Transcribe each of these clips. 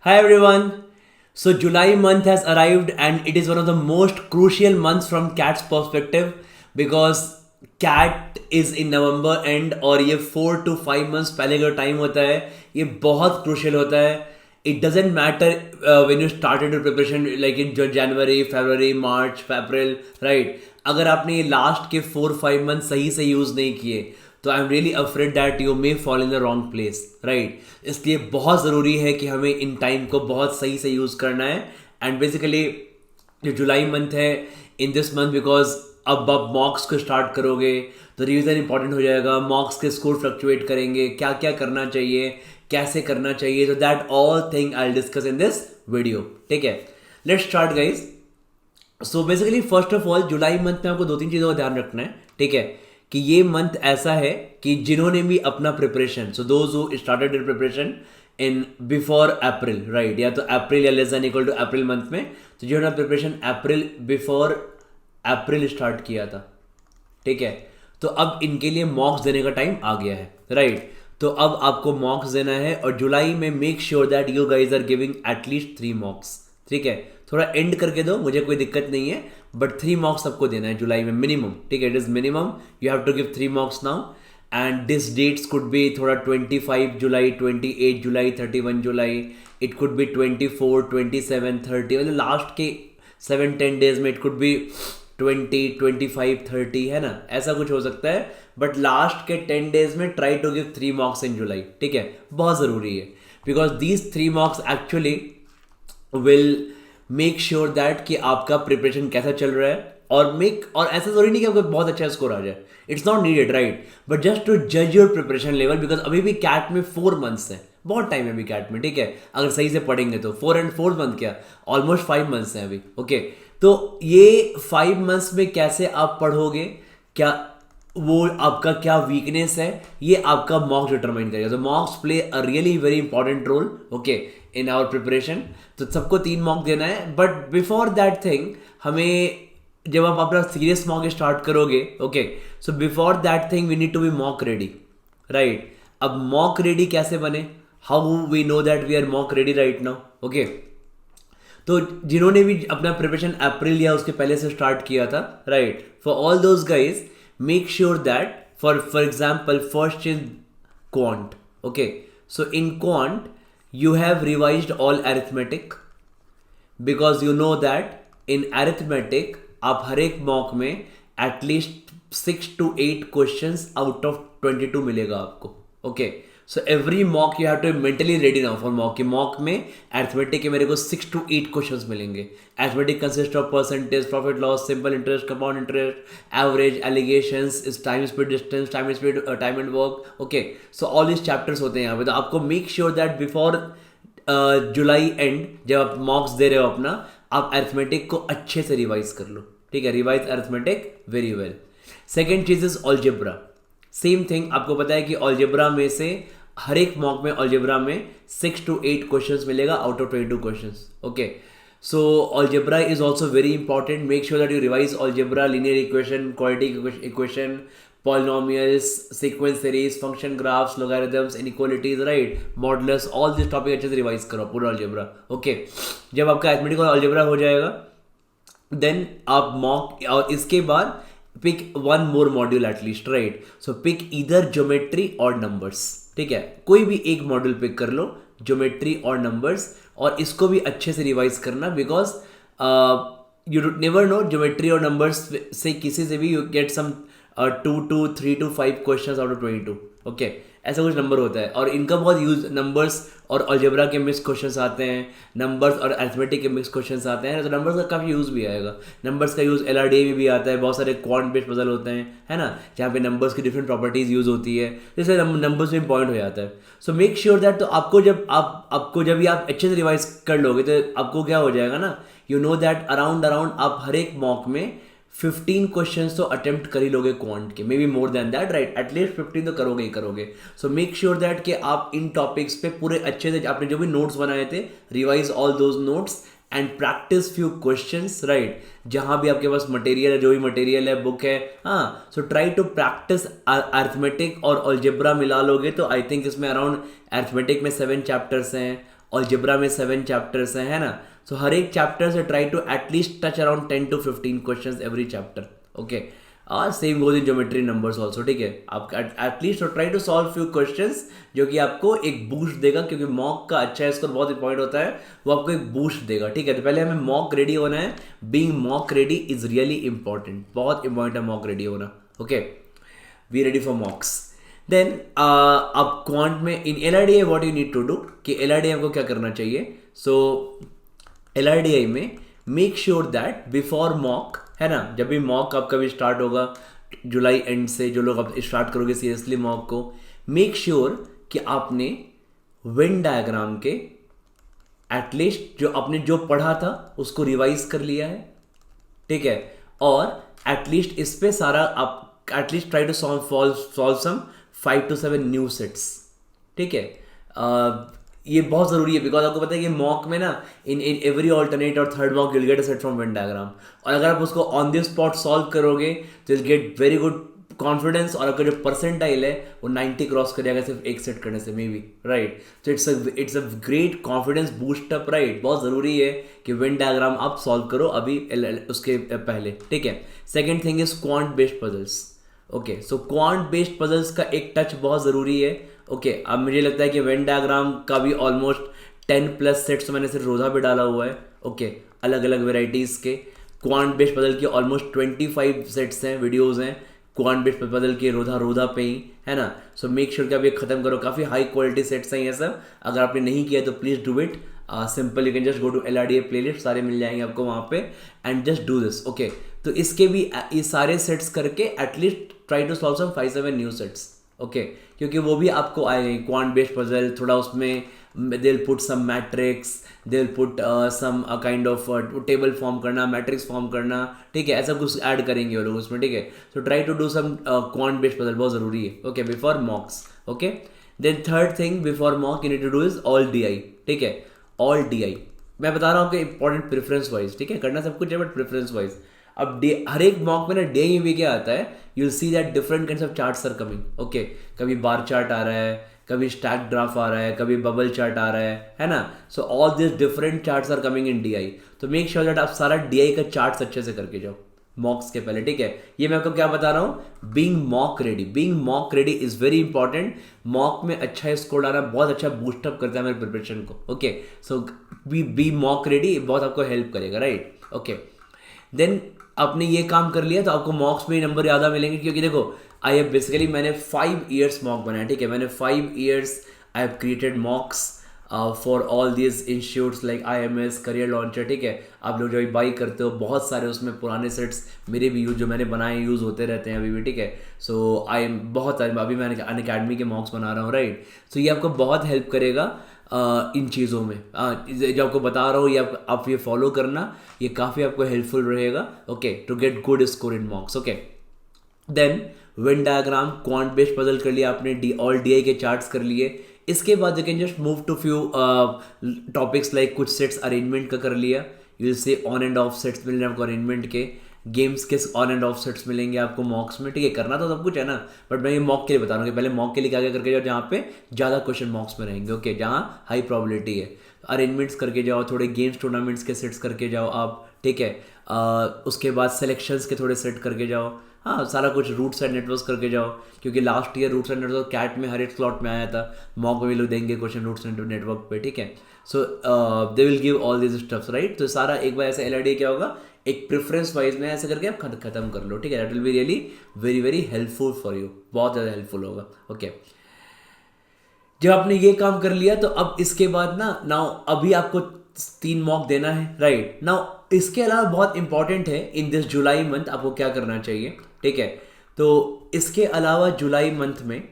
Hi everyone. So July month has arrived and it is one of the most crucial months from cat's perspective because cat is in November end और ये 4 to 5 months पहले का time होता है ये बहुत crucial होता है. It doesn't matter when you started your preparation like in January, February, March, April, right? अगर आपने ये लास्ट के 4-5 months सही से यूज़ नहीं किए तो I am really afraid that you may fall in the wrong place, right. इसलिए बहुत ज़रूरी है कि हमें इन टाइम को बहुत सही से यूज़ करना है. एंड बेसिकली जो जुलाई मंथ है, इन दिस मंथ बिकॉज अब आप मॉक्स को स्टार्ट करोगे तो रिवीजन इंपॉर्टेंट हो जाएगा. मॉक्स के स्कोर फ्लक्चुएट करेंगे, क्या क्या करना चाहिए, कैसे करना चाहिए. तो that all thing I discuss in this video. ठीक है, let's start guys. So basically first of all July month में आपको 2-3 चीज़ों का ध्यान रखना है. ठीक है, कि ये मंथ ऐसा है कि जिन्होंने भी अपना preparation, so those who started their preparation in before April, right, या तो अप्रैल या less than equal to April month में, तो जिन्होंने preparation April before April start किया था, ठीक है, तो अब इनके लिए मॉक्स देने का टाइम आ गया है, राइट. तो अब आपको मॉक्स देना है और जुलाई में make sure that you guys are giving at least 3 mocks. ठीक है, थोड़ा एंड करके दो, मुझे कोई दिक्कत नहीं है, बट 3 मॉक्स सबको देना है जुलाई में मिनिमम. ठीक है, it is minimum, you have to give 3 mocks now. And this dates could be थोड़ा 25 जुलाई, 28 जुलाई, 31 जुलाई, इट कुड बी 24, 27, 30, मतलब लास्ट के 7-10 डेज में इट कुड बी 20, 25, 30, है ना, ऐसा कुछ हो सकता है. बट लास्ट के 10 डेज में ट्राई टू गिव 3 मॉक्स इन जुलाई. ठीक है, बहुत ज़रूरी है because these 3 मॉक्स actually will make sure that कि आपका प्रिपरेशन कैसा चल रहा है. और ऐसा जरूरी नहीं कि आपको बहुत अच्छा स्कोर आ जाए, it's not needed, right, but just to जज योर प्रिपरेशन लेवल बिकॉज अभी भी कैट में 4 months है, बहुत टाइम है अभी कैट में. ठीक है, अगर सही से पढ़ेंगे तो 4 and 4 month क्या, ऑलमोस्ट 5 months है अभी. ओके, तो ये 5 months में कैसे आप पढ़ोगे, क्या वो आपका क्या वीकनेस है, ये आपका मॉक्स डिटरमाइन करेगा. तो mocks play a really very important role, okay, in our preparation. तो सबको 3 मॉक देना है. बट बिफोर दैट थिंग हमें, जब आप अपना सीरियस मॉक स्टार्ट करोगे, okay, so before that thing we need to be mock ready, right. अब मॉक रेडी कैसे बने, how we know that we are mock ready right now. Okay, तो जिन्होंने भी अपना प्रिपरेशन अप्रैल या उसके पहले से स्टार्ट किया था, right, for all those guys make sure that for example first is quant. Okay, so in quant you have revised all arithmetic because you know that in arithmetic आप हर एक मॉक में at least 6 to 8 questions out of 22 मिलेगा आपको. Okay, so every mock you have to mentally ready now for mock. कि mock में arithmetic के मेरे को 6 to 8 क्वेश्चंस मिलेंगे. Arithmetic consist of percentage, profit loss, simple interest, compound interest, average, alligations, time speed distance, time speed, time and work. Okay, so all this chapters होते हैं यहाँ पे. तो आपको make sure that before July and जब आप मॉक्स दे रहे हो अपना, आप अरिथमेटिक को अच्छे से रिवाइज कर लो. ठीक है, revise arithmetic very well. Second चीज इज ऑलजेब्रा. सेम थिंग, आपको पता है कि ऑलजेब्रा में से हर एक मॉक में ऑलजेब्रा में 6 to 8 क्वेश्चंस मिलेगा out of 22 questions. Okay, so algebra is also very important. Make sure that you revise algebra, linear equation, quadratic equation, polynomials, sequence series, function graphs, logarithms, inequalities, right, modulus, all this topic अच्छे से revise करो पूरा ऑलजेब्रा. Okay, जब आपका arithmetic और ऑलजेब्रा हो जाएगा then आप मॉक, और इसके बाद pick 1 more module at least, right. So pick either geometry और नंबर्स. ठीक है, कोई भी एक मॉड्यूल पिक कर लो, ज्योमेट्री और नंबर्स, और इसको भी अच्छे से रिवाइज करना because you never know, geometry और नंबर्स से किसी से भी you get some 2 to 3 to 5 questions out of 22. Okay, ऐसा कुछ नंबर होता है और इनका बहुत यूज, नंबर्स और अलजेब्रा के मिक्स क्वेश्चंस आते हैं, नंबर्स और अरिथमेटिक के मिक्स क्वेश्चंस आते हैं. तो नंबर्स का काफ़ी यूज़ भी आएगा. नंबर्स का यूज़ LRDA में भी आता है, बहुत सारे क्वांट बेस्ड पजल होते हैं, है ना, जहाँ पे नंबर्स की डिफरेंट प्रॉपर्टीज यूज़ होती है, जैसे नंबर्स में पॉइंट हो जाता है. सो मेक श्योर दैट, तो आपको जब भी आप अच्छे से रिवाइज कर लोगे तो आपको क्या हो जाएगा ना, यू नो दैट अराउंड आप हर एक मॉक में 15 क्वेश्चंस तो अटेम्प्ट कर ही लोगे क्वांट के, may be more than that, right, at least 15 तो करोगे ही करोगे. सो मेक श्योर दैट कि आप इन टॉपिक्स पे पूरे अच्छे से, आपने जो भी नोट्स बनाए थे, revise all those notes and practice few questions, right. जहां भी आपके पास मटेरियल है, जो भी मटेरियल है, बुक है, हाँ, so try to practice. Arithmetic और अलजेब्रा मिला लोगे तो आई थिंक इसमें अराउंड अरिथमेटिक में 7 चैप्टर्स हैं अलजेब्रा में 7 चैप्टर्स हैं, है ना. सो हर एक चैप्टर से try to at least touch around 10 to 15 questions every chapter. Okay. Same goes in geometry numbers also. ठीक है, आप at least try to solve few questions जो कि आपको एक बूस्ट देगा, क्योंकि मॉक का अच्छा स्कोर बहुत इंपॉर्टेंट होता है, वो आपको एक बूस्ट देगा. ठीक है, तो पहले हमें मॉक रेडी होना है. Being mock ready is really important, बहुत इंपॉर्टेंट है मॉक रेडी होना. Okay, we ready for mocks. Then अब क्वांट में in LRDI what you need to do, कि LRDI आपको क्या करना चाहिए. सो LRDI में make sure that before mock, है ना, जब भी मॉक आपका भी स्टार्ट होगा जुलाई एंड से, जो लोग आप स्टार्ट करोगे सीरियसली मॉक को, मेक श्योर कि आपने वेन डायग्राम के एटलीस्ट जो आपने जो पढ़ा था उसको रिवाइज कर लिया है. ठीक है, और एटलीस्ट इस पे सारा आप at least try to solve some 5 to 7 new sets. ठीक है, ये बहुत ज़रूरी है, बिकॉज आपको पता है कि मॉक में ना इन एवरी ऑल्टरनेट और third mock you'll get a set from Venn diagram, और अगर आप उसको ऑन द स्पॉट सॉल्व करोगे तो you'll get very good confidence, और आपका जो परसेंटाइल है वो 90 क्रॉस कर जाएगा सिर्फ एक सेट करने से, मे बी, राइट. तो it's a great confidence boost up, right. बहुत ज़रूरी है कि वेन डायग्राम आप सॉल्व करो अभी उसके पहले. ठीक है. Second thing is quant based puzzles. Okay, so quant based puzzles का एक टच बहुत ज़रूरी है. ओके, अब मुझे लगता है कि वेन डायग्राम का भी ऑलमोस्ट 10+ सेट्स मैंने सिर्फ रोजा पे डाला हुआ है. ओके, अलग अलग वेराइटीज़ के क्वांट बेस्ड पजल की ऑलमोस्ट 25 सेट्स हैं, वीडियोस हैं क्वांट बेस्ड पजल के रोधा पे ही, है ना. सो मेक श्योर कि आप ये खत्म करो. काफ़ी हाई क्वालिटी सेट्स हैं ये सब. अगर आपने नहीं किया तो please do it. Simple you can just go to LRDI playlist, सारे मिल जाएंगे आपको वहाँ पे, and just do this. Okay, तो इसके भी ये सारे सेट्स करके at least try to solve some 5-7 new sets. Okay, क्योंकि वो भी आपको आएंगे क्वांट बेस्ड पजल. थोड़ा उसमें they will put some matrix, they will put some kind of table form करना, मैट्रिक्स फॉर्म करना. ठीक है, ऐसा कुछ ऐड करेंगे वो लोग उसमें. ठीक है, so try to do some quant based puzzle, बहुत ज़रूरी है. Okay, before mocks. Okay, then third thing before mock you need to do is all DI. ठीक है, ऑल DI मैं बता रहा हूँ कि इंपॉर्टेंट प्रेफरेंस वाइज. ठीक है, करना सब कुछ है बट प्रेफरेंस वाइज. अब हर एक मॉक में ना DI में भी क्या आता है, you will see that different kinds of charts are coming. Okay, कभी बार चार्ट आ रहा है, कभी स्टैक ग्राफ आ रहा है, कभी बबल चार्ट आ रहा है ना. So all this different charts are coming in DI. तो मेक श्योर दैट आप सारा DI का चार्ट्स अच्छे से करके जाओ मॉक्स के पहले. ठीक है, ये मैं आपको क्या बता रहा हूँ, being mock ready is very important. Mock में अच्छा स्कोर लाना बहुत अच्छा बूस्टअप करता है मेरे प्रिपरेशन को. ओके, सो बी मॉक रेडी बहुत आपको हेल्प करेगा, राइट. ओके, देन आपने ये काम कर लिया तो आपको मॉक्स में नंबर ज़्यादा मिलेंगे, क्योंकि देखो आई हैव बेसिकली मैंने 5 years मॉक बनाया. ठीक है, मैंने 5 years I have created मॉक्स for all these institutes like IMS, career launcher. ठीक है, आप लोग जो भी बाई करते हो बहुत सारे उसमें पुराने सेट्स मेरे भी यूज जो मैंने बनाए यूज़ होते रहते हैं अभी भी. ठीक है, सो आई एम बहुत सारे अभी मैं अनअकैडमी के मॉक्स बना रहा हूँ, राइट. सो ये आपको बहुत हेल्प करेगा इन चीज़ों में. जो आपको बता रहा हूँ ये आप ये फॉलो करना, ये काफ़ी आपको हेल्पफुल रहेगा. Okay, to get good score in mocks. Okay, then when diagram quant based puzzle कर लिया आपने, ऑल DI के चार्ट्स कर लिए. इसके बाद you can just move to few topics like कुछ सेट्स अरेंजमेंट का कर लिया. You will say on and off sets मिल रहे हैं आपको अरेंजमेंट के. गेम्स के ऑन एंड ऑफ सेट्स मिलेंगे आपको मॉक्स में. ठीक है, करना तो सब कुछ है ना, बट मैं ये मॉक के लिए बता रहा हूँ कि पहले मॉक के लिए क्या क्या करके जाओ जहाँ पे ज़्यादा क्वेश्चन मॉक्स में रहेंगे. ओके, जहाँ हाई प्रॉबिलिटी है. अरेंजमेंट्स करके जाओ, थोड़े गेम्स टूर्नामेंट्स के सेट्स करके जाओ आप. ठीक है, उसके बाद सिलेक्शंस के थोड़े सेट करके जाओ. हाँ, सारा कुछ रूट्स एंड नेटवर्क्स करके जाओ, क्योंकि last year routes and network CAT में हर एक स्लॉट में आया था. मॉक में भी लोग देंगे क्वेश्चन रूट्स एंड नेटवर्क पे. ठीक है, so they will give all this stuffs, right. तो सारा एक बार ऐसे LRDI क्या होगा, एक प्रेफरेंस वाइज में ऐसे करके आप खत्म कर लो. ठीक है, that will be really very very helpful for you, बहुत ज़्यादा हेल्पफुल होगा. ओके, जब आपने ये काम कर लिया तो अब इसके बाद ना नाउ अभी आपको 3 मॉक देना है, राइट. नाउ इसके अलावा बहुत इंपॉर्टेंट है इन दिस जुलाई मंथ आपको क्या करना चाहिए. ठीक है, तो इसके अलावा जुलाई मंथ में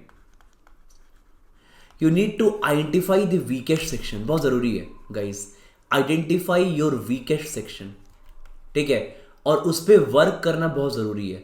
you need to identify the weakest section. बहुत ज़रूरी है guys, identify your weakest section. ठीक है, और उस पर वर्क करना बहुत ज़रूरी है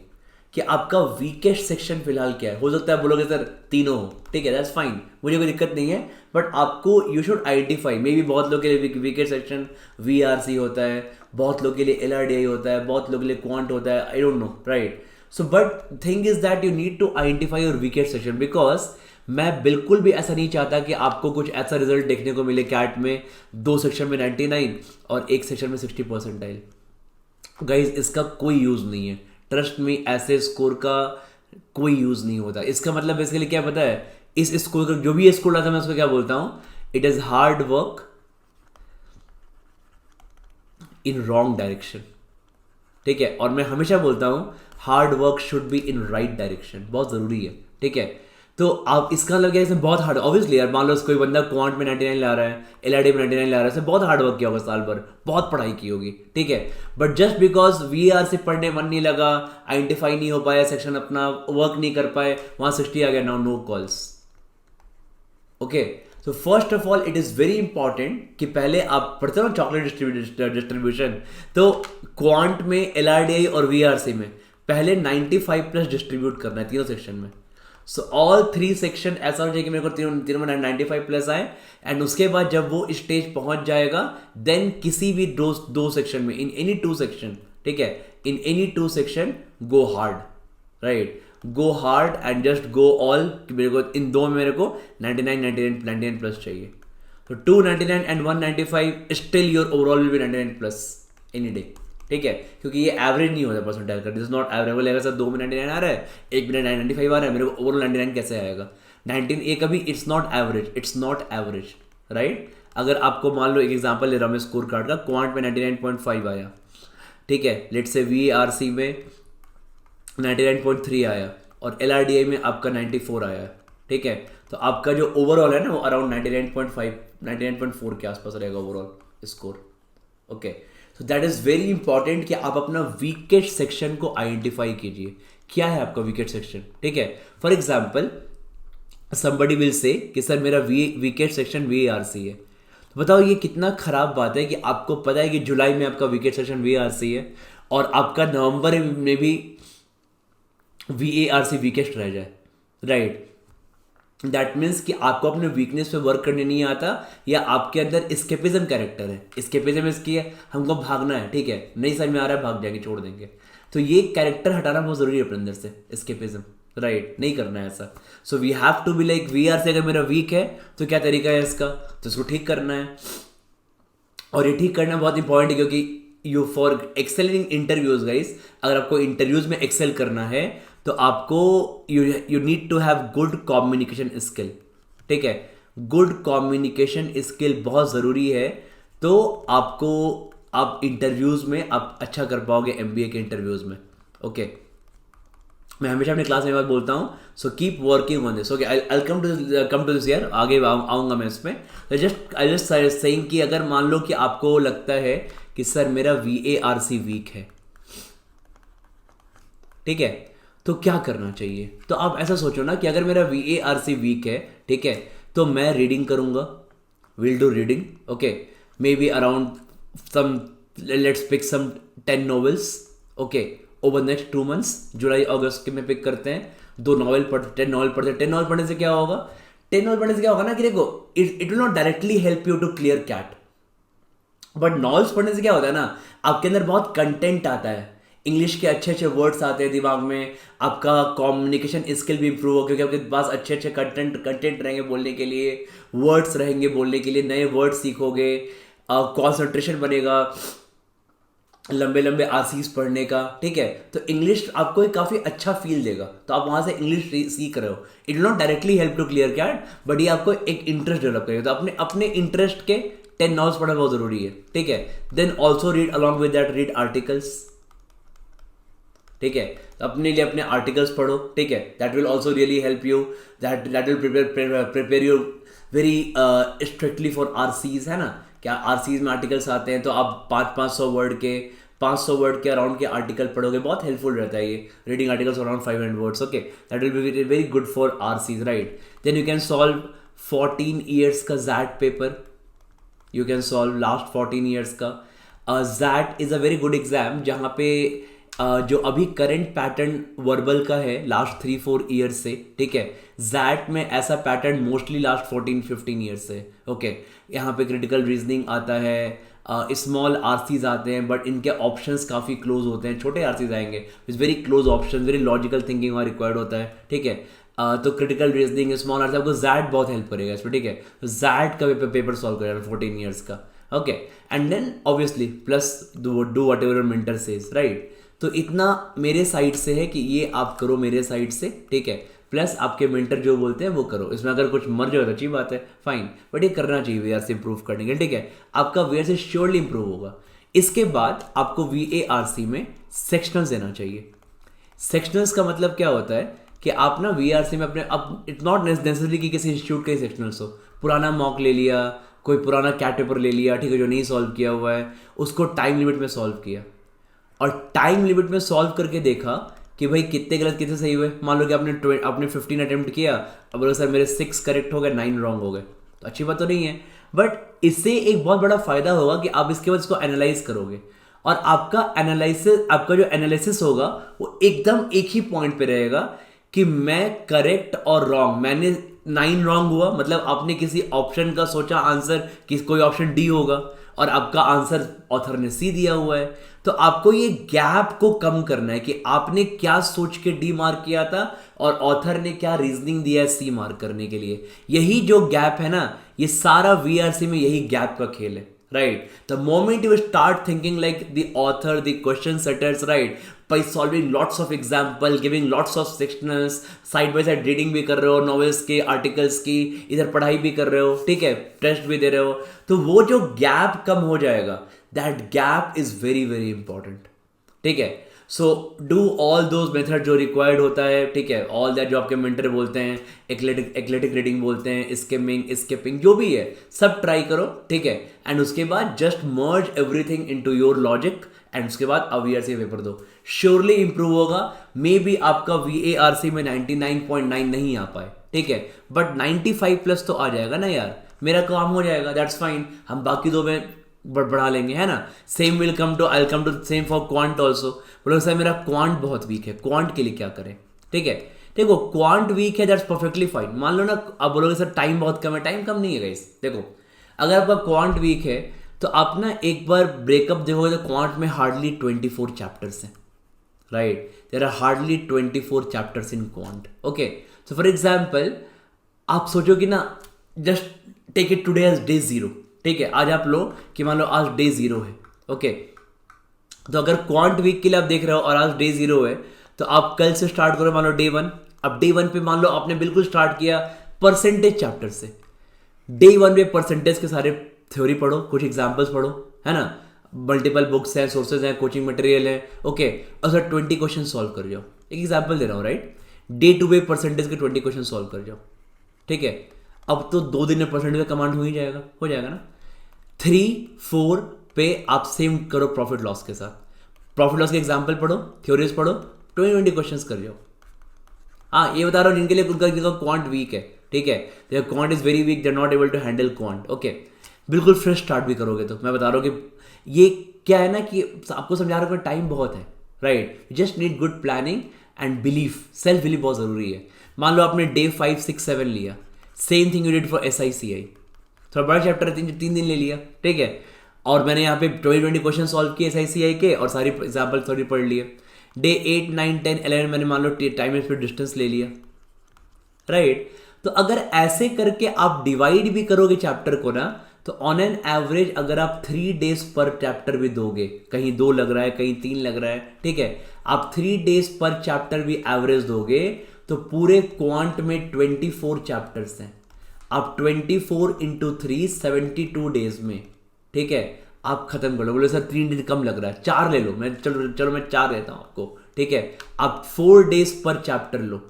कि आपका वीकेस्ट सेक्शन फिलहाल क्या है. हो सकता है बोलोगे सर तीनों हो. ठीक है, दैट्स फाइन, मुझे कोई दिक्कत नहीं है, बट आपको you should identify. May be बहुत लोग के लिए वीकेस्ट सेक्शन VRC होता है, बहुत लोग के लिए LRDI होता है, बहुत लोग के लिए क्वांट होता है, I don't know, right. So but thing is that you need to identify your weakest section, because मैं बिल्कुल भी ऐसा नहीं चाहता कि आपको कुछ ऐसा रिजल्ट देखने को मिले कैट में 2 सेक्शन में 99 और 1 सेक्शन में 60 परसेंटाइल। गाइज इसका कोई यूज़ नहीं है, ट्रस्ट में, ऐसे स्कोर का कोई यूज़ नहीं होता। इसका मतलब बेसिकली क्या पता है, इस स्कोर का जो भी ये स्कोर लाता है मैं उसको क्या बोलता हूँ, it is hard work in wrong direction. ठीक है, और मैं हमेशा बोलता हूँ hard work should be in right direction, बहुत ज़रूरी है। ठीक है, तो आप इसका मतलब क्या, इसमें बहुत हार्ड, ऑब्वियसली यार मान लो कोई बंदा क्वांट में 99 ला रहा है, एलआरडी में 99 ला रहा है, इसने बहुत हार्ड वर्क किया होगा साल भर, बहुत पढ़ाई की होगी। ठीक है, बट जस्ट बिकॉज वीआर से पढ़ने मन नहीं लगा, आइडेंटिफाई नहीं हो पाया सेक्शन, अपना वर्क नहीं कर पाए, वहां 60 आ गया, नाउ नो कॉल्स। ओके, तो first of all it is very important कि पहले आप पढ़ते हो ना चॉकलेट डिस्ट्रीब्यूशन, तो क्वांट में, एलआरडीआई और वीआरसी में पहले 95 प्लस डिस्ट्रीब्यूट करना है तीनों सेक्शन में। सो ऑल 3 सेक्शन ऐसा हो जाए कि मेरे को तीनों में 95 प्लस आए, एंड उसके बाद जब वो स्टेज पहुंच जाएगा देन किसी भी दो सेक्शन में, इन एनी 2 सेक्शन, ठीक है, in any 2 section go hard, right, go hard and just go all. मेरे को इन दो में मेरे को 99 प्लस चाहिए, तो 299 and 195 still your overall will be 99 plus any day. ठीक है, क्योंकि ये एवरेज नहीं होता परसेंटाइल का, दिस इज नॉट एवरेज। अगर सर 2 में 99 आ रहा है, 1 में 95 आ रहा है, मेरे को ओवरऑल 99 कैसे आएगा? 19 ये कभी it's not average, it's not average, right. अगर आपको मान लो एक एग्जांपल ले रहा हूँ मैं स्कोर कार्ड का, क्वांट में 99.5 आया, ठीक है, लेट्स से वीआरसी में 99.3 आया और एलआरडीआई में आपका 94 आया, ठीक है, तो आपका जो ओवरऑल है ना वो अराउंड 99.5 99.4 के आसपास रहेगा ओवरऑल स्कोर। ओके, तो दैट इज वेरी इंपॉर्टेंट कि आप अपना वीकेस्ट सेक्शन को आइडेंटिफाई कीजिए, क्या है आपका वीकेस्ट सेक्शन। ठीक है, for example somebody will say कि सर मेरा वीकेस्ट सेक्शन वीआरसी है, तो बताओ ये कितना खराब बात है कि आपको पता है कि जुलाई में आपका वीकेस्ट सेक्शन वीआरसी है और आपका नवंबर में भी वीएआरसी वीकेस्ट रह जाए, राइट। दैट मीन्स कि आपको अपने वीकनेस पे वर्क करने नहीं आता, या आपके अंदर स्केपिज्म कैरेक्टर है। स्केपिज्म इसकी है, हमको भागना है, ठीक है, नहीं समझ में आ रहा है, भाग जाएंगे, छोड़ देंगे। तो ये कैरेक्टर हटाना बहुत जरूरी है अपने अंदर से, स्केपिज्म, राइट, नहीं करना है ऐसा। So we have to be like वीआर से, अगर मेरा वीक है तो क्या तरीका है इसका, तो इसको ठीक करना है। और ये ठीक करना बहुत इंपॉर्टेंट है, क्योंकि you for excelling interviews guys, अगर आपको इंटरव्यूज में एक्सेल करना है तो आपको you need to have good communication skill. ठीक है, गुड कम्युनिकेशन स्किल बहुत ज़रूरी है, तो आपको आप इंटरव्यूज में आप अच्छा कर पाओगे एमबीए के इंटरव्यूज में। ओके, मैं हमेशा अपने क्लास में बात बोलता हूँ, so keep working on this. Okay, I come to this year, आगे आऊँगा मैं इसमें। तो आई जस्ट सेइंग कि अगर मान लो कि आपको लगता है कि सर मेरा वीएआरसी वीक है, ठीक है, तो क्या करना चाहिए? तो आप ऐसा सोचो ना कि अगर मेरा वीएआरसी वीक है, ठीक है, तो मैं रीडिंग करूंगा, will do reading. Okay, maybe around some, let's pick some 10 novels, okay, over next 2 months, जुलाई अगस्त के में पिक करते हैं, 2 नॉवेल पढ़ते, 10 नॉवेल पढ़ते। 10 नॉवेल पढ़ने से क्या होगा, 10 नॉवेल पढ़ने से क्या होगा ना कि देखो, it will not directly help you to clear CAT, but novels पढ़ने से क्या होता है ना, आपके अंदर बहुत कंटेंट आता है, इंग्लिश के अच्छे अच्छे वर्ड्स आते हैं दिमाग में, आपका कम्युनिकेशन स्किल भी इंप्रूव हो, क्योंकि आपके पास अच्छे अच्छे कंटेंट रहेंगे बोलने के लिए, वर्ड्स रहेंगे बोलने के लिए, नए वर्ड सीखोगे, कॉन्सेंट्रेशन बनेगा, लंबे लंबे आरसीज पढ़ने का। ठीक है, तो इंग्लिश आपको एक काफ़ी अच्छा फील देगा, तो आप वहाँ से इंग्लिश सीख रहे हो। It will not directly help to clear CAT, but ये आपको एक इंटरेस्ट डेवलप करेगा, तो अपने इंटरेस्ट के 10 नॉवेल्स पढ़ना बहुत ज़रूरी है। ठीक है, then also read along with that, read articles. ठीक है, तो अपने लिए अपने आर्टिकल्स पढ़ो, ठीक है, that will also really help you, that will prepare you very strictly for RCs, है ना। क्या आरसीज में आर्टिकल्स आते हैं, तो आप 500 वर्ड के अराउंड के आर्टिकल पढ़ोगे, बहुत हेल्पफुल रहता है ये, reading articles around 500 words. Okay, that will be very good for RCs, right. Then you can solve 14 years का XAT paper, you can solve last 14 years का। XAT is a very good exam, जहाँ पे जो अभी current pattern verbal का है last 3-4 years से, ठीक है, जैट में ऐसा पैटर्न मोस्टली लास्ट 14-15 ईयर्स से। ओके, यहाँ पे क्रिटिकल रीजनिंग आता है, स्मॉल आरसीज आते हैं, बट इनके ऑप्शंस काफ़ी क्लोज होते हैं, छोटे आरसीज आएंगे with very close option, very logical thinking वहाँ रिक्वायर्ड होता है। ठीक है, तो क्रिटिकल रीजनिंग, स्मॉल आर्ट्स, आपको जैट बहुत हेल्प करेगा इसमें, ठीक है। तो जैट का पेपर सॉल्व करेगा 14 ईयर्स का, okay. And then obviously plus do whatever mentor says, right. तो इतना मेरे साइड से है कि ये आप करो मेरे साइड से, ठीक है। प्लस आपके मेंटर जो बोलते हैं वो करो, इसमें अगर कुछ मर जाए तो अच्छी बात है, फाइन, बट ये करना चाहिए वीआर से इंप्रूव करने के, ठीक है। आपका वीआर से श्योरली इंप्रूव होगा। इसके बाद आपको वीएआरसी में सेक्शनल्स देना चाहिए। सेक्शनल्स का मतलब क्या होता है कि आप ना वीआरसी में अपने, अब इट्स नॉट नेसेसरी कि किसी इंस्टीट्यूट के सेक्शनल्स हो, पुराना मॉक ले लिया, कोई पुराना कैट पेपर ले लिया, ठीक है, जो नहीं सॉल्व किया हुआ है, उसको टाइम लिमिट में सॉल्व किया और टाइम लिमिट में सॉल्व करके देखा कि भाई कितने गलत कितने सही हुए। मान लो कि आपने 15 अटेम्प्ट किया, अब बोलो सर मेरे 6 करेक्ट हो गए, 9 रॉन्ग हो गए, तो अच्छी बात तो नहीं है, बट इससे एक बहुत बड़ा फायदा होगा कि आप इसके बाद इसको एनालाइज करोगे और आपका जो एनालिसिस होगा वो एकदम एक ही पॉइंट पे रहेगा कि मैं करेक्ट और रॉन्ग, मैंने 9 रॉन्ग हुआ मतलब आपने किसी ऑप्शन का सोचा आंसर कि कोई ऑप्शन डी होगा और आपका आंसर ऑथर ने सी दिया हुआ है। तो आपको ये गैप को कम करना है कि आपने क्या सोच के डी मार्क किया था और ऑथर ने क्या रीजनिंग दिया है सी मार्क करने के लिए। यही जो गैप है ना, ये सारा वीआरसी में यही गैप का खेल है, right? The moment you start thinking like the author, the question setters, right? By solving lots of example, giving lots of sectionals, side by side reading भी कर रहे हो, novels के, articles की, इधर पढ़ाई भी कर रहे हो, ठीक है, टेस्ट भी दे रहे हो, तो वो जो गैप कम हो जाएगा, that gap is very very important, ठीक है। So do all those method जो रिक्वायर्ड होता है, ठीक है, ऑल दैट जो आपके मेंटर बोलते हैं, एक्लेटिक रीडिंग बोलते हैं, स्किपिंग जो भी है सब ट्राई करो, ठीक है। एंड उसके बाद just merge everything into your logic and उसके बाद वीआरसी पेपर दो, श्योरली इंप्रूव होगा। मे बी आपका वीएआरसी में 99.9 नहीं आ पाए, ठीक है, बट 95 प्लस तो आ जाएगा ना यार, मेरा काम हो जाएगा, दैट्स फाइन। हम बाकी दो में बढ़ा लेंगे, है ना। Same will come to, I will come to same for quant also. बोलो सर मेरा क्वांट बहुत वीक है, क्वांट के लिए क्या करें, ठीक है। देखो क्वांट वीक है, दैट्स परफेक्टली फाइन। मान लो ना आप बोलोगे सर टाइम बहुत कम है, टाइम कम नहीं है गाइस। देखो अगर आपका क्वांट वीक है तो आप ना एक बार ब्रेकअप देखोगे तो क्वांट में हार्डली 24 चैप्टर्स हैं, right. There are hardly 24 chapters in quant, okay. So for example आप सोचो कि ना, just take it today as day 0, ठीक है। आज आप लो कि मान लो आज डे 0 है, ओके। तो अगर क्वांट वीक के लिए आप देख रहे हो और आज डे 0 है तो आप कल से स्टार्ट करो, मान लो डे 1। अब डे 1 पे मान लो आपने बिल्कुल स्टार्ट किया परसेंटेज चैप्टर से। डे 1 पे परसेंटेज के सारे थ्योरी पढ़ो, कुछ एग्जाम्पल्स पढ़ो, है ना, मल्टीपल बुक्स हैं, सोर्सेज हैं, कोचिंग मटेरियल है, ओके। और सर 20 क्वेश्चन सॉल्व कर जाओ, एक एग्जाम्पल दे रहा हूँ, राइट। डे 2 पे परसेंटेज के 20 क्वेश्चन सॉल्व कर जाओ, ठीक है। अब तो 2 दिन में परसेंटेज का कमांड हो जाएगा ना। 3-4 पे आप सेम करो प्रॉफिट लॉस के साथ, प्रॉफिट लॉस के एग्जाम्पल पढ़ो, थ्योरीज पढ़ो, 20 क्वेश्चंस कर जाओ। हाँ ये बता रहा हूँ जिनके लिए उनका क्वांट वीक है, ठीक है, there quant is very weak, they are not able to handle quant, okay. बिल्कुल फ्रेश स्टार्ट भी करोगे तो मैं बता रहा हूँ कि ये क्या है ना कि आपको समझा रहा हूँ कि टाइम बहुत है, right. Just need good planning and belief, self belief बहुत जरूरी है। मान लो आपने डे 5, 6, 7 लिया, same thing you did for SICI, थोड़ा बड़ा चैप्टर है, 3 दिन ले लिया, ठीक है, और मैंने यहाँ पे 20 क्वेश्चन सॉल्व किए SICI के और सारी एग्जाम्पल थोड़ी पढ़ लिए। डे 8, 9, 10, 11 मैंने मान लो टाइम स्पीड डिस्टेंस ले लिया, राइट। तो अगर ऐसे करके आप डिवाइड भी करोगे चैप्टर को ना, तो ऑन एन एवरेज अगर आप 3 डेज पर चैप्टर भी दोगे, कहीं 2 लग रहा है कहीं 3 लग रहा है, ठीक है, आप 3 डेज पर चैप्टर भी एवरेज दोगे तो पूरे क्वांट में 24 चैप्टर्स हैं। आप 24 इंटू 3 72 डेज में, ठीक है, आप खत्म कर लो। बोले सर 3 दिन कम लग रहा है, 4 ले लो, मैं चलो मैं 4 लेता हूं आपको, ठीक है। आप 4 डेज पर चैप्टर लो,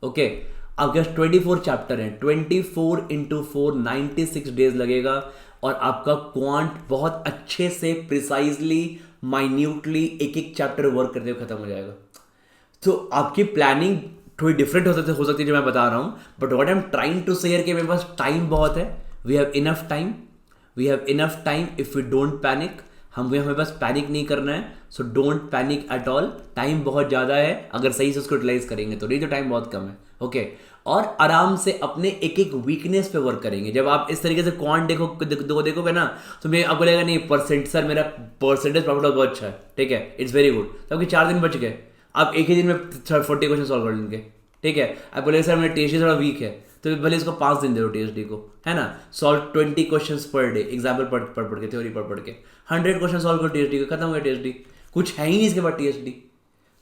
ओके। आपके पास 24 चैप्टर हैं, 24 इंटू 4 96 डेज लगेगा और आपका क्वांट बहुत अच्छे से प्रिसाइजली माइन्यूटली एक एक चैप्टर वर्क करते हुए खत्म हो जाएगा। तो आपकी प्लानिंग थोड़ी डिफरेंट हो सकती है जो मैं बता रहा हूँ, but what I am trying to say कि मेरे पास टाइम बहुत है, we have enough time if we don't panic. हमें बस पैनिक नहीं करना है, so don't panic at all. Time बहुत ज़्यादा है, अगर सही से उसको यूटिलाइज करेंगे तो, नहीं तो टाइम बहुत कम है, ओके। और आराम से अपने एक एक वीकनेस पे वर्क करेंगे। जब आप इस तरीके से क्वांट देखोगे ना, तो मैं आपको लगेगा नहीं परसेंट सर मेरा परसेंटेज प्रॉफिट बहुत अच्छा है, ठीक है, इट्स वेरी गुड। तो आपके 4 दिन बच गए, आप एक ही दिन में 40 क्वेश्चन सॉल्व कर लेंगे, ठीक है। अब बोले सर मेरा टीएसडी थोड़ा वीक है, तो भले इसको 5 दिन दे दो टीएसडी को, है ना। Solve 20 questions per day, example पढ़ के, थ्योरी पढ़ के 100 क्वेश्चन सॉल्व करो टीएसडी का, खत्म हो गया टीएसडी। कुछ है ही नहीं इसके बाद टीएसडी,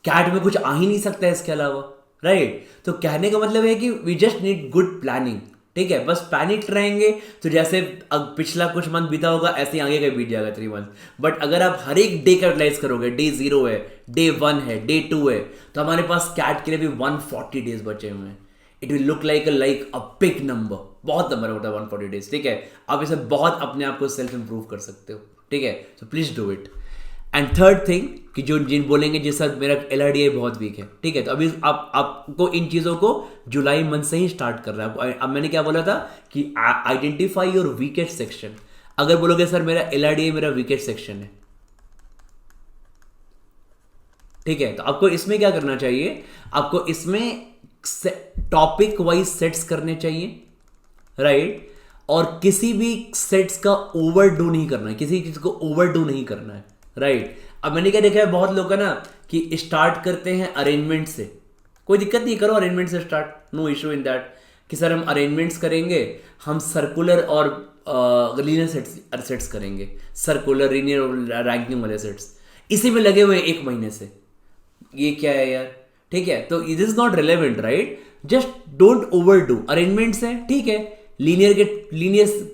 कैट में कुछ आ ही नहीं सकता है इसके अलावा, राइट। तो कहने का मतलब है कि we just need good planning, ठीक है। बस पैनिक रहेंगे तो जैसे अब पिछला कुछ मंथ बीता होगा ऐसे ही आगे का बीत जाएगा 3 मंथ। बट अगर आप हर एक डे का यूटिलाइज करोगे, डे 0 है, डे 1 है, डे 2 है, तो हमारे पास कैट के लिए भी 140 डेज बचे हुए हैं। It will look like a big number, बहुत नंबर होता है 140 डेज, ठीक है। आप इसे बहुत अपने आप को सेल्फ इंप्रूव कर सकते हो, ठीक है। So please do it. And third thing कि जो जिन बोलेंगे जिस सर मेरा LRDI बहुत वीक है, ठीक है, तो अभी आपको इन चीज़ों को जुलाई मंथ से ही स्टार्ट कर रहा है। अब मैंने क्या बोला था कि आइडेंटिफाई योर वीकेस्ट सेक्शन। अगर बोलोगे सर मेरा LRDI मेरा वीकेस्ट सेक्शन है, ठीक है, तो आपको इसमें क्या करना चाहिए, आपको इसमें टॉपिक वाइज सेट्स करने चाहिए, राइट। और किसी भी सेट्स का ओवरडू नहीं करना है, किसी चीज को ओवरडू नहीं करना है, राइट। अब मैंने क्या देखा है बहुत लोग का ना कि स्टार्ट करते हैं अरेंजमेंट से, कोई दिक्कत नहीं, करो अरेंजमेंट से start, no issue in that. कि सर हम अरेंजमेंट्स करेंगे, हम सर्कुलर और लीनियर सेट्स करेंगे, सर्कुलर लीनियर रैंकिंग वाले सेट्स, इसी में लगे हुए 1 महीने से, ये क्या है यार, ठीक है। तो it is not relevant, right. Just don't overdo. Arrangements है, ठीक है, लीनियर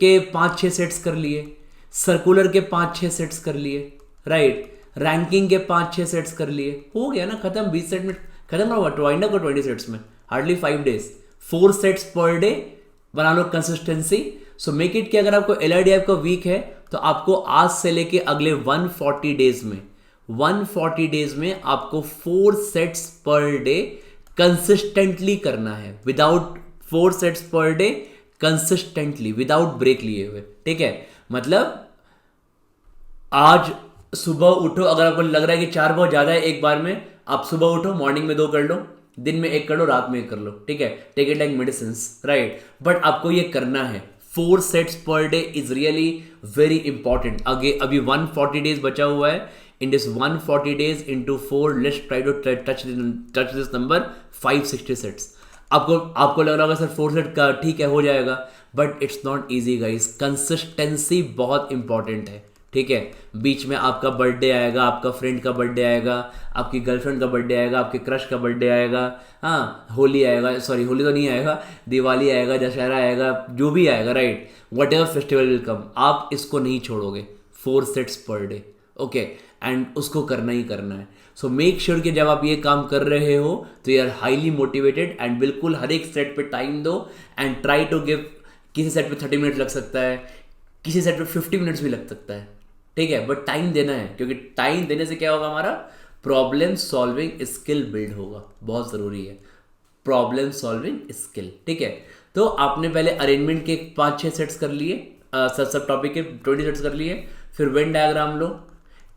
के 5-6 सेट्स कर लिए, सर्कुलर के 5-6 सेट्स कर लिए, राइट, रैंकिंग के 5-6 सेट्स कर लिए, हो गया ना, खत्म। 20 सेट में खत्म ना हुआ, वाइंड अप को 20 सेट्स में, hardly 5 days, 4 sets per day बना लो कंसिस्टेंसी। सो मेक इट कि अगर आपको LRDI आपका वीक है तो आपको आज से लेके अगले 140 डेज में आपको 4 सेट्स पर डे कंसिस्टेंटली करना है, without 4 sets per day consistently, without break लिए हुए, ठीक है। मतलब आज सुबह उठो, अगर आपको लग रहा है कि 4 बहुत ज्यादा है एक बार में, आप सुबह उठो, मॉर्निंग में 2 कर लो, दिन में 1 कर लो, रात में 1 कर लो, ठीक है। Take it like medicine, right. But आपको ये करना है, 4 sets per day is really very important. आगे अभी 140 डेज बचा हुआ है। In this 140 days into 4, let's try to touch this number 560 sets. आपको लग रहा होगा सर 4 सेट का ठीक है हो जाएगा, but it's not easy guys. Consistency बहुत इंपॉर्टेंट है, ठीक है। बीच में आपका बर्थडे आएगा, आपका फ्रेंड का बर्थडे आएगा, आपकी गर्लफ्रेंड का बर्थडे आएगा, आपके क्रश का बर्थडे आएगा, हाँ, होली आएगा, सॉरी होली तो नहीं आएगा, दिवाली आएगा, दशहरा आएगा, जो भी आएगा, right, what ever festival will come, आप इसको नहीं छोड़ोगे। 4 sets per day, okay, and उसको करना ही करना है। सो मेक श्योर कि जब आप ये काम कर रहे हो तो you are highly motivated, and बिल्कुल हर एक सेट पे टाइम दो, एंड ट्राई टू गिव। किसी सेट पे 30 मिनट लग सकता है, किसी सेट पे 50 मिनट्स भी लग सकता है, ठीक है, बट टाइम देना है, क्योंकि टाइम देने से क्या होगा, हमारा प्रॉब्लम सॉल्विंग स्किल बिल्ड होगा, बहुत जरूरी है प्रॉब्लम सॉल्विंग स्किल, ठीक है। तो आपने पहले अरेंजमेंट के 5-6 सेट्स कर लिए, सब टॉपिक के 20 सेट्स कर लिए, फिर वेन डायग्राम लो,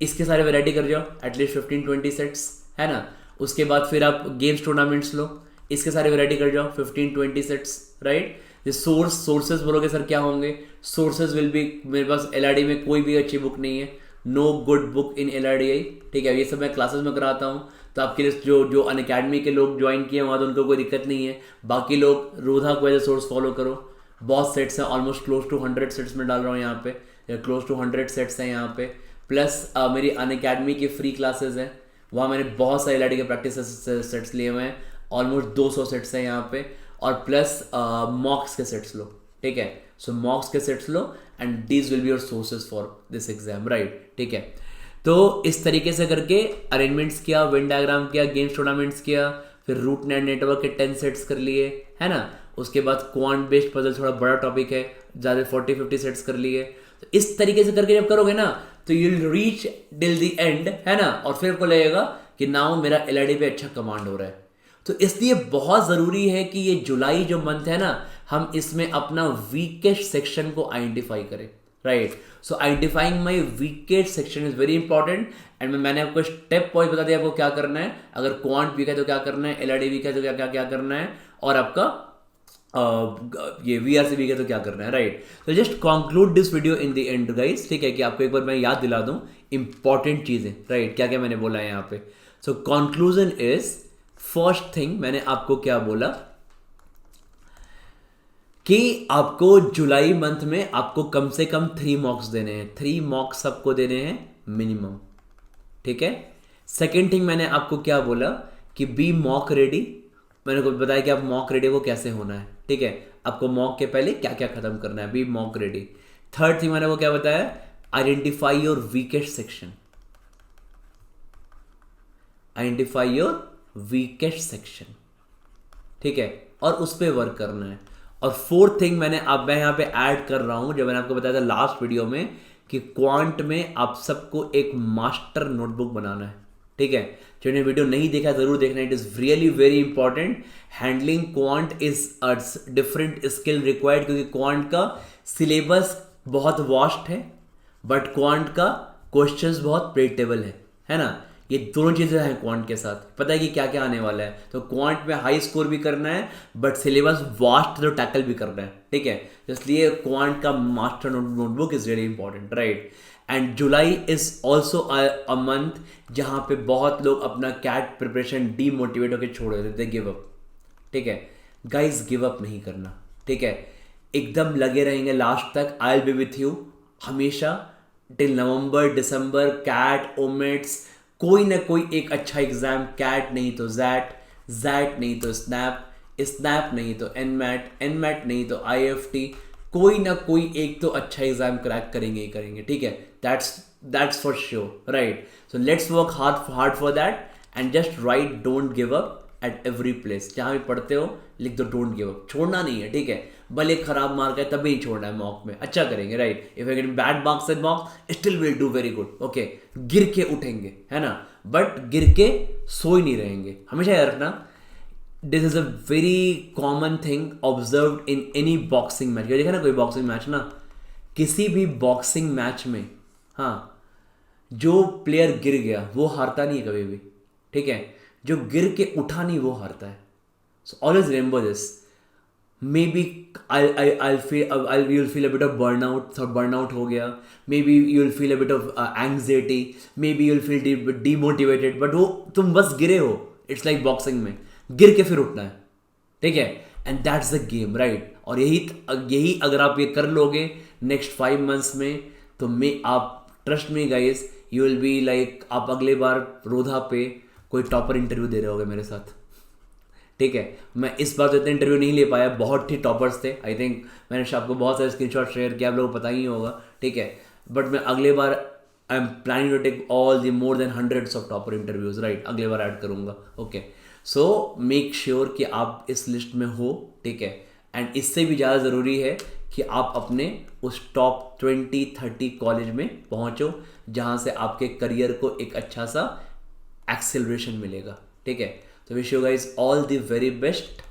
इसके सारे वैरायटी कर जाओ, एटलीस्ट 15-20 सेट्स, है ना। उसके बाद फिर आप गेम्स टूर्नामेंट्स लो, इसके सारे वैरायटी कर जाओ, 15-20 सेट्स, राइट। सोर्सेज बोलोगे सर क्या होंगे, सोर्सेज विल बी, मेरे पास LRDI में कोई भी अच्छी बुक नहीं है, no good book in LRDI, ठीक है। ये सब मैं क्लासेस में कराता हूँ, तो आपके लिए जो अनअकैडमी के लोग ज्वाइन किए वहाँ तो उनको कोई दिक्कत नहीं है। बाकी लोग रोधा को एज ए सोर्स फॉलो करो, बहुत सेट्स हैं, ऑलमोस्ट क्लोज टू 100 सेट्स में डाल रहा हूँ यहाँ पे, क्लोज टू 100 सेट्स हैं यहाँ पे। प्लस मेरी अनअकैडमी की फ्री क्लासेस हैं, वहाँ मैंने बहुत सारे LRDI के प्रैक्टिस सेट्स लिए हुए हैं, ऑलमोस्ट 200 सेट्स हैं यहाँ पे, और प्लस मॉक्स के सेट्स लो, ठीक है। सो मॉक्स के sets low, and these will be your sources for this exam, right, ठीक है। तो इस तरीके से करके अरेंजमेंट्स किया, वेन डायग्राम किया, गेम्स टूर्नामेंट्स किया, फिर रूट नेटवर्क के 10 सेट्स कर लिए, है ना। उसके बाद क्वांट बेस्ड पजल, थोड़ा बड़ा टॉपिक है, ज़्यादा 40-50 सेट्स कर लिए। तो इस तरीके से करके जब करोगे ना तो you will reach till the end, है ना। और फिर आपको लगेगा कि नाउ मेरा LRDI पे अच्छा कमांड हो रहा है। तो इसलिए बहुत ज़रूरी है कि ये जुलाई जो मंथ है ना, हम इसमें अपना वीकेस्ट सेक्शन को आइडेंटिफाई करें, right. So identifying my weakest section is very important, and मैंने आपको स्टेप वाइज बता दिया आपको क्या करना है। अगर क्वांट वीक है तो क्या करना है, LRDI वीक है तो क्या क्या क्या करना है, और आपका ये VRC वीक है तो क्या करना है, राइट। तो just conclude this video in the end guys, ठीक है, कि आपको एक बार मैं याद दिला दूं इंपॉर्टेंट चीज़ें, राइट, क्या क्या मैंने बोला है यहाँ पे। So conclusion is first thing मैंने आपको क्या बोला कि आपको जुलाई मंथ में आपको कम से कम 3 मॉक्स देने हैं, 3 मॉक्स आपको देने हैं मिनिमम, ठीक है। सेकेंड थिंग मैंने आपको क्या बोला कि बी मॉक रेडी, मैंने को बताया कि आप मॉक रेडी को कैसे होना है, ठीक है। आपको मॉक के पहले क्या क्या खत्म करना है, be mock ready. Third thing मैंने वो क्या बताया, identify your weakest section, identify your weakest section, ठीक है, और उस पर वर्क करना है। और फोर्थ थिंग मैं यहाँ पे ऐड कर रहा हूं, जो मैंने आपको बताया था लास्ट वीडियो में कि क्वांट में आप सबको एक मास्टर नोटबुक बनाना है, ठीक है। जिन्होंने वीडियो नहीं देखा जरूर देखना, it is really very important. Handling quant is a different skill required, क्योंकि क्वांट का सिलेबस बहुत वास्ट है, बट क्वांट का क्वेश्चंस बहुत प्रेडिक्टेबल है ना। ये दोनों चीज़ें हैं क्वांट के साथ, पता है कि क्या क्या आने वाला है। तो क्वांट में हाई स्कोर भी करना है, बट सिलेबस वास्ट तो टैकल भी करना है, ठीक है। इसलिए क्वांट का master notebook is really important, right. And July is also a month जहाँ पे बहुत लोग अपना कैट प्रिपरेशन डीमोटिवेट होकर छोड़ देते हैं, गिव अप, ठीक है। गाइज गिव अप नहीं करना, ठीक है। एकदम लगे रहेंगे लास्ट तक, I will be with you हमेशा टिल नवंबर दिसंबर। कैट ओमेट्स कोई ना कोई एक अच्छा एग्जाम, कैट नहीं तो जैट, जैट नहीं तो स्नैप, स्नैप नहीं तो एनमैट, एनमैट नहीं तो आईएफटी, कोई ना कोई एक तो अच्छा एग्जाम क्रैक करेंगे ही करेंगे, ठीक है। That's for sure, right. So let's work hard for that and just right don't give up at every place. जहाँ भी पढ़ते हो लिख दो डोंट गिव अप, छोड़ना नहीं है, ठीक है। भले खराब मार्क है तब भी नहीं छोड़ना है, मॉक में अच्छा करेंगे, right. If I get bad marks in mock still will do very good, okay. गिर के उठेंगे, है ना, बट गिर के सो ही नहीं रहेंगे, हमेशा याद रखना। This is a very common thing observe in any boxing match. देखा ना कोई बॉक्सिंग मैच ना, किसी भी बॉक्सिंग मैच में, हाँ, जो प्लेयर गिर गया वो हारता नहीं है कभी भी, ठीक है। जो गिर के उठा नहीं वो हारता है। So always remember this. Maybe you'll feel a bit of burnout हो गया, maybe you'll feel a bit of anxiety, maybe you'll feel demotivated, but वो तुम बस गिरे हो। It's like boxing में गिर के फिर उठना है, ठीक है। And that's the game, right? और यही अगर आप ये कर लोगे next 5 months में, तो आप trust me guys, you will be like, आप अगले बार रोधा पे कोई टॉपर इंटरव्यू दे रहे होगे मेरे साथ, ठीक है। मैं इस बार तो इतना इंटरव्यू नहीं ले पाया, बहुत ही टॉपर्स थे, आई थिंक मैंने आपको बहुत सारे स्क्रीनशॉट शेयर किया, आप लोगों को पता ही होगा, ठीक है। बट मैं अगले बार I am planning to take all the more than hundreds of topper interviews, right. अगले बार ऐड करूंगा, ओके। सो मेक श्योर कि आप इस लिस्ट में हो, ठीक है। एंड इससे भी ज़्यादा ज़रूरी है कि आप अपने उस टॉप 20-30 कॉलेज में पहुंचो, जहां से आपके करियर को एक अच्छा सा एक्सेलरेशन मिलेगा, ठीक है। तो wish you guys all the very best,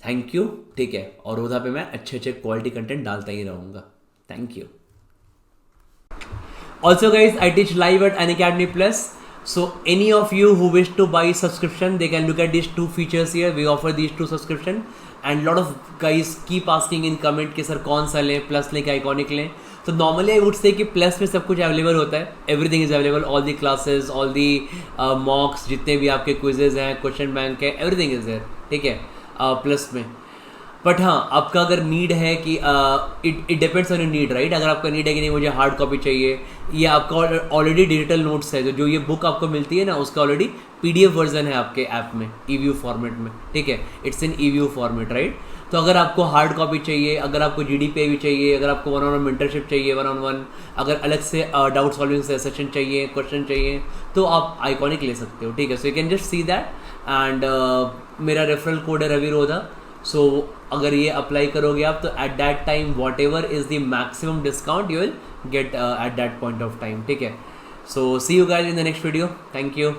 thank you, ठीक है। और रोधा पे मैं अच्छे क्वालिटी कंटेंट डालता ही रहूंगा, thank you. Also guys I teach live at Unacademy plus, so any of you who wish two by subscription they can look at these 2 features here. We offer these 2 subscription and lot of guys keep asking in comment कि sir कौन सा लें, plus लें कि iconic लें। तो normally I would say कि plus में सब कुछ अवेलेबल होता है, everything is available, all the classes, all the मॉक्स, जितने भी आपके क्विजेज हैं, क्वेश्चन बैंक है, एवरीथिंग इज देयर, ठीक है, प्लस में। बट हाँ, आपका अगर नीड है कि it depends on your need, right. अगर आपका नीड है कि नहीं मुझे हार्ड कॉपी चाहिए, या आपका ऑलरेडी डिजिटल नोट्स है, जो ये बुक आपको मिलती है ना, उसका ऑलरेडी PDF वर्जन है आपके ऐप में, EVU फॉर्मेट में, ठीक है, it's in EVU format, right. तो अगर आपको हार्ड कॉपी चाहिए, अगर आपको GDPA भी चाहिए, अगर आपको 1-on-1 मेंटरशिप चाहिए, 1-on-1, अगर अलग से डाउट सॉल्विंग सेशन चाहिए, क्वेश्चन चाहिए, तो आप आइकॉनिक ले सकते हो, ठीक है। So you can just see that. And मेरा रेफरल कोड है रवि रोधा, सो अगर ये अप्लाई करोगे आप, तो at that time whatever is the maximum discount you will get at that point of time, ठीक है। So see you guys in the next video, thank you.